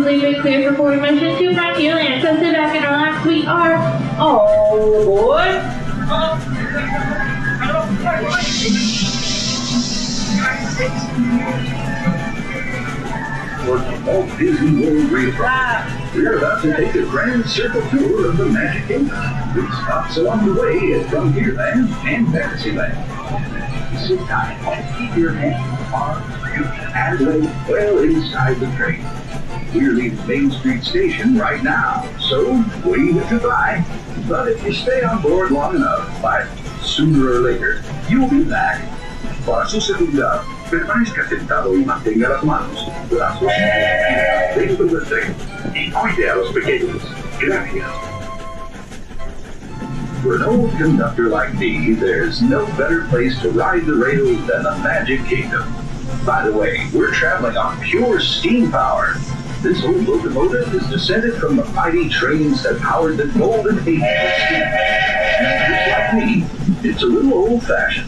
leave it clear for forward motion to Frontier Land. So sit back and relax. We are all aboard. For the Walt Disney World Railroad, we're about to take a grand circle tour of the Magic Kingdom, with stops along the way at Frontierland and Fantasyland. Sit tight and keep your hands, arms, and legs well inside the train. We're leaving Main Street Station right now, so wave it goodbye. But if you stay on board long enough, sooner or later, you'll be back. Para su seguridad, permanezca sentado y mantenga las manos, brazos y piernas dentro del tren y cuide a los pequeños. Gracias. For an old conductor like me, there's no better place to ride the rails than the Magic Kingdom. By the way, we're traveling on pure steam power. This old locomotive is descended from the mighty trains that powered the golden age of steam. And just like me, it's a little old-fashioned.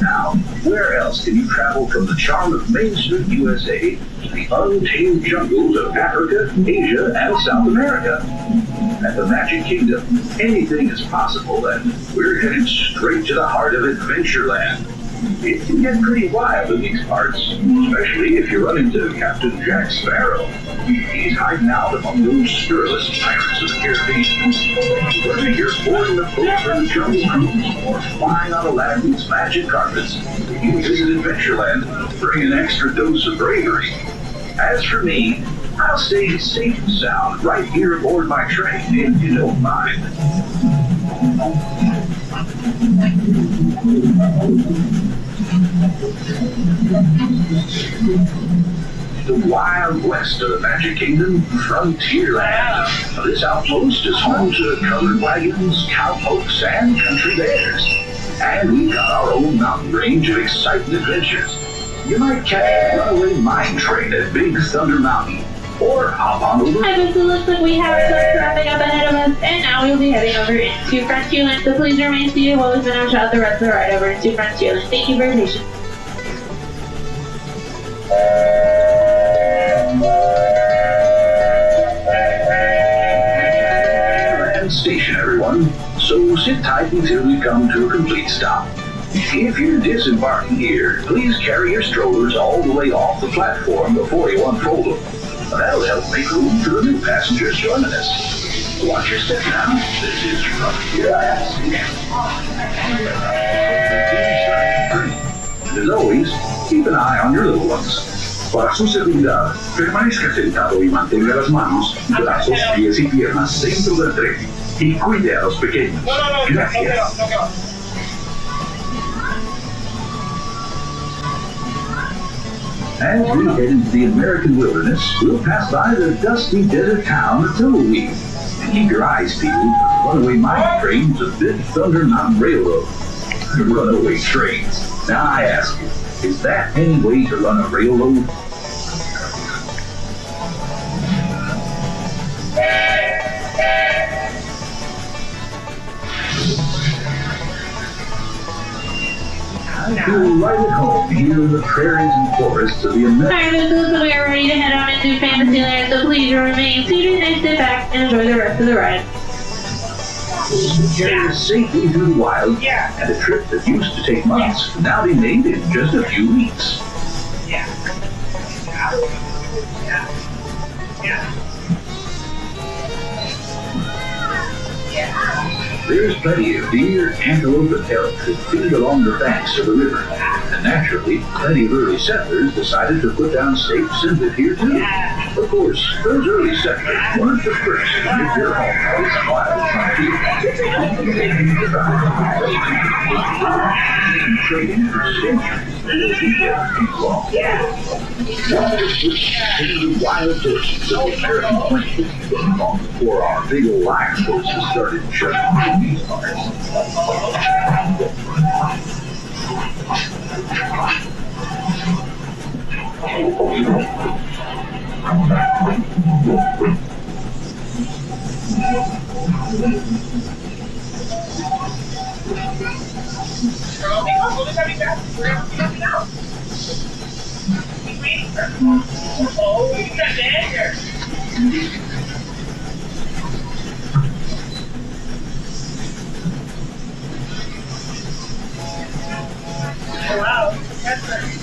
Now, where else can you travel from the charm of Main Street, USA, to the untamed jungles of Africa, Asia, and South America? At the Magic Kingdom, anything is possible, and we're headed straight to the heart of Adventureland. It can get pretty wild in these parts, especially if you run into Captain Jack Sparrow. He's hiding out among those scurrilous pirates of the Caribbean. Whether you're boarding the boat for the Jungle Cruise or flying on Aladdin's magic carpets, you visit Adventureland, bring an extra dose of bravery. As for me, I'll stay safe and sound right here aboard my train, if you don't mind. The wild west of the Magic Kingdom, Frontierland. This outpost is home to colored wagons, cowpokes, and country bears. And we've got our own mountain range of exciting adventures. You might catch a runaway mine train at Big Thunder Mountain, or hop on over. It looks like we have some traffic up ahead of us, and now we'll be heading over into Frontierland. So please remain seated while we finish out the rest of the ride over into Frontierland. Thank you for your patience. Station, everyone. So sit tight until we come to a complete stop. If you're disembarking here, please carry your strollers all the way off the platform before you unfold them. That'll help make room for the new passengers joining us. Watch your step now. This is Frontierland. And as always, keep an eye on your little ones. Para su seguridad, permanezca sentado y mantenga las manos, brazos, pies y piernas dentro del tren y cuide a los pequeños. Gracias. As we head into the American wilderness, we'll pass by the dusty desert town of Tumbleweed. And keep your eyes peeled for the runaway mine trains of Big Thunder Mountain Railroad. The runaway trains. Now I ask you, is that any way to run a railroad? I feel right at home here in the prairies and forests of the American. Alright, so we are ready to head on into Fantasyland, so please remain seated and sit back and enjoy the rest of the ride. Carry us safely through the wild, and a trip that used to take months can now be made in just a few weeks. There's plenty of deer, antelope, and elk that feed along the banks of the river. And naturally, plenty of early settlers decided to put down stakes and live here too. Of course, those early settlers weren't the first to make their home on this wild frontier. Trading for centuries long. The wild horses of the American plains long before our big old iron horses started shutting these parts. Oh, you got the answer. Oh, wow. That's right.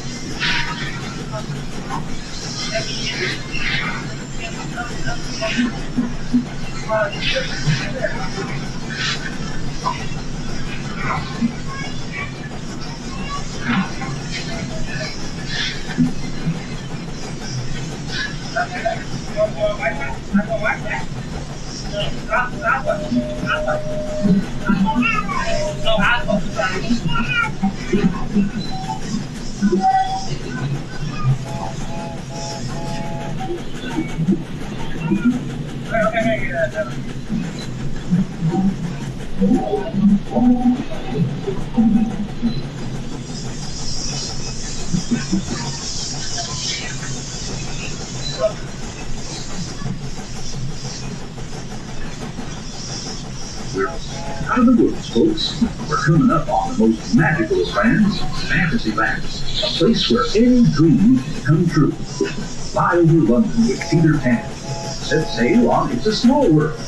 We're out of the woods, folks. We're coming up on the most magical of lands, Fantasyland. A place where any dream can come true. Fly over London with Peter Pan. Set sail on It's a Small World.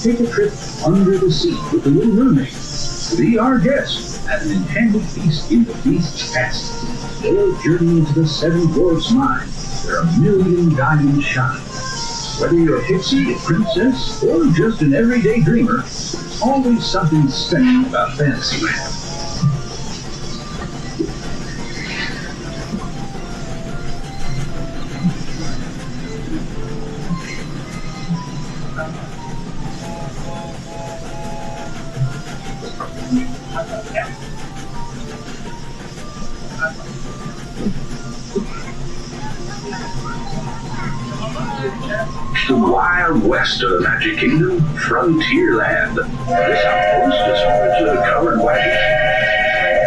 Take a trip under the sea with the Little Mermaid. Be our guest at an enchanted feast in the beast's past. Or journey into the Seven Dwarfs' mine, where a million diamonds shine. Whether you're a pixie, a princess, or just an everyday dreamer, there's always something special about Fantasyland. The wild west of the Magic Kingdom, Frontierland. This outpost is home to the covered wagon.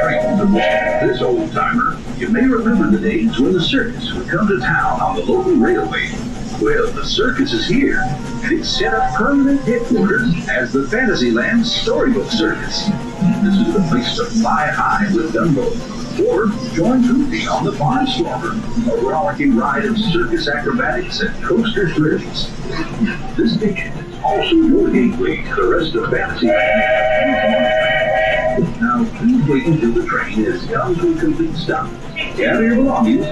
Trains of Walt, this old timer. You may remember the days when the circus would come to town on the local railway. Well, the circus is here, and it's set up permanent headquarters as the Fantasyland Storybook Circus. This is the place to fly high with Dumbo, or join Goofy on the Barnstormer, a rollicking ride of circus acrobatics and coaster thrills. This station is also your gateway to the rest of Fantasyland. Now, please wait until the train has come to a complete stop. Gather your belongings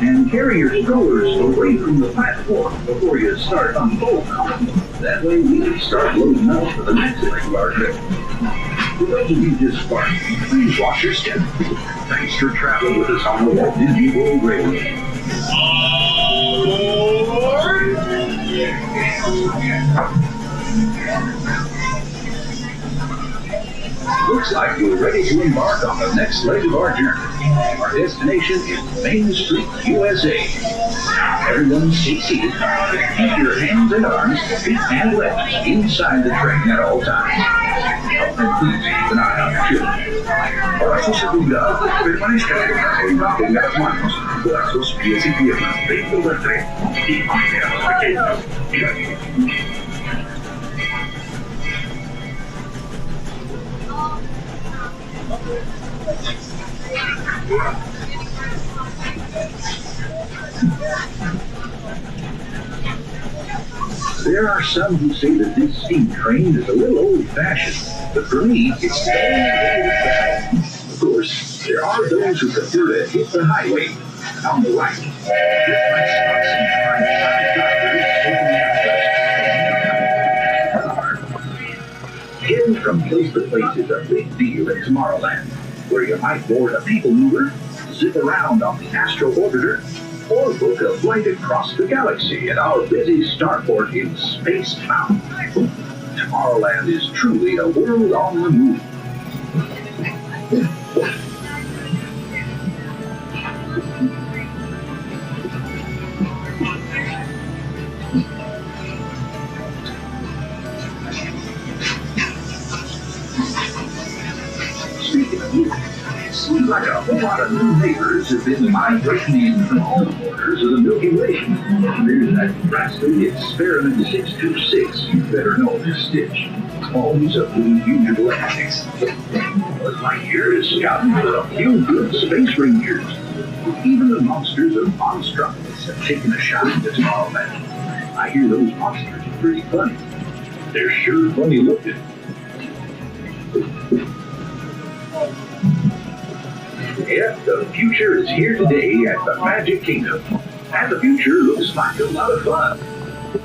and carry your strollers away from the platform before you start unfolding them. That way we can start loading up for the next leg of our trip. For those of you just starting, please watch your step. Thanks for traveling with us on the Walt Disney World Railway. Looks like we're ready to embark on the next leg of our journey. Our destination is Main Street, USA. Now, everyone stay seated. Keep your hands and arms, feet and legs inside the train at all times. And please keep an eye on your children. Por seguridad, permanezca debajo de las manos, brazos, pies y piernas dentro del tren y manténganse pequeños. There are some who say that this steam train is a little old-fashioned, but for me, it's very old-fashioned. Of course, there are those who prefer to hit the highway. On the right, this might spot some fine drivers taking Getting from place to place is a big deal in Tomorrowland, where you might board a people mover, zip around on the Astro Orbiter, or book a flight across the galaxy at our busy starport in Space Mountain. Tomorrowland is truly a world on the move. Speaking of moving, it seems like a whole lot of new neighbors have been migrating in from all corners of the Milky Way. There's that rascally Experiment 626, better known as Stitch, always up with unusual antics. But my year is scouting for a few good space rangers. Even the monsters of monstrous have taken a shot at Tomorrowland. I hear those monsters are pretty funny. They're sure funny looking. Yep, the future is here today at the Magic Kingdom. And the future looks like a lot of fun.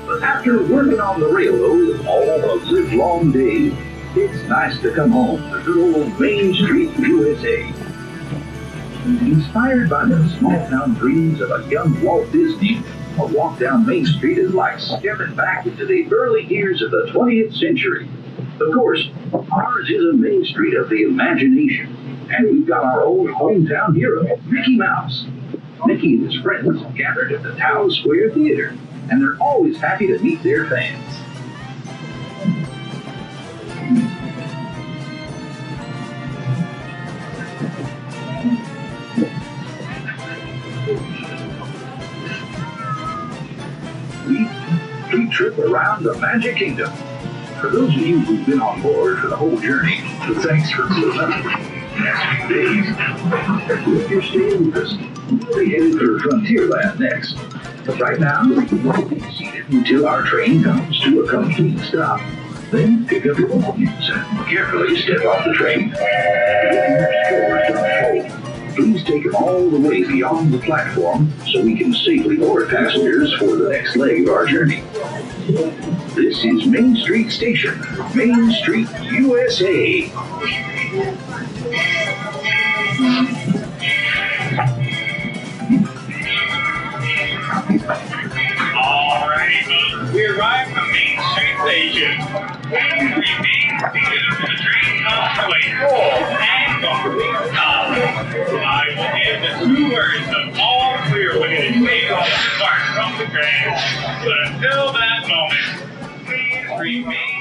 But after working on the railroad all the livelong day, it's nice to come home to good old Main Street, USA. Inspired by the small-town dreams of a young Walt Disney, a walk down Main Street is like stepping back into the early years of the 20th century. Of course, ours is a Main Street of the imagination, and we've got our own hometown hero, Mickey Mouse. Mickey and his friends gathered at the Town Square Theater, and they're always happy to meet their fans. We trip around the Magic Kingdom. For those of you who've been on board for the whole journey, thanks for putting up with the next few days. If you're staying with us, we'll be headed for Frontierland next. But right now, we'll be seated until our train comes to a complete stop. Then pick up your belongings and carefully step off the train. Please take them all the way beyond the platform so we can safely board passengers for the next leg of our journey. This is Main Street Station, Main Street, USA. Alrighty, folks, we arrived from Main Street Station. Please remain seated until the train comes to a full and complete stop. I will give the 2 words of all clear when it is made off the part from the train. But until that moment, please remain